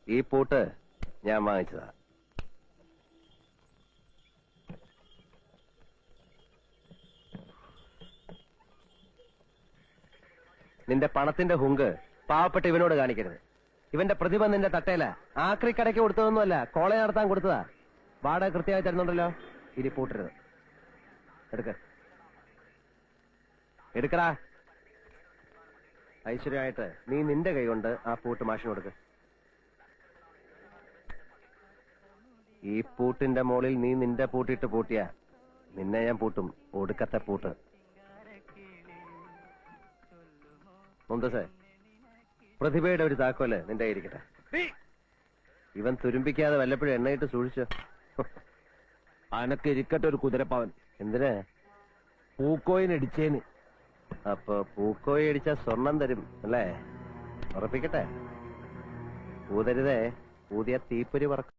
ഈ പൂട്ട് ഞാൻ വാങ്ങിച്ചതാ. നിന്റെ പണത്തിന്റെ ഹുങ്ക് പാവപ്പെട്ട ഇവനോട് കാണിക്കരുത്. ഇവന്റെ പ്രതിഭ നിന്റെ തട്ടേല. ആക്രി കടയ്ക്ക് കൊടുത്തതൊന്നുമല്ല, കോളേജ് നടത്താൻ കൊടുത്തതാ. വാടക കൃത്യമായി തരുന്നുണ്ടല്ലോ. ഇനി പൂട്ടരുത്. എടുക്കടാ. ഐശ്വര്യമായിട്ട് നീ നിന്റെ കൈ കൊണ്ട് ആ പൂട്ട് മാഷിന് കൊടുക്ക്. ഈ പൂട്ടിന്റെ മുകളിൽ നീ നിന്റെ പൂട്ടിട്ട് പൂട്ടിയ നിന്നെ ഞാൻ പൂട്ടും. ഒടുക്കത്തെ പൂട്ട്. മുന്തസേ, പ്രതിഭയുടെ ഒരു താക്കോല് നിന്റെ കയ്യിരിക്കട്ടെ. ഇവൻ തുരുമ്പിക്കാതെ വല്ലപ്പോഴും എണ്ണയിട്ട് സൂക്ഷിച്ചു. അനക്ക് ഇരിക്കട്ടെ ഒരു കുതിരപ്പവൻ. എന്തിനാ? പൂക്കോയിനടിച്ചേന്. അപ്പൊ പൂക്കോയി അടിച്ച സ്വർണം തരും അല്ലേ? ഉറപ്പിക്കട്ടെ. ഊതരുതേ, ഊതിയ തീപ്പൊരി പറക്കും.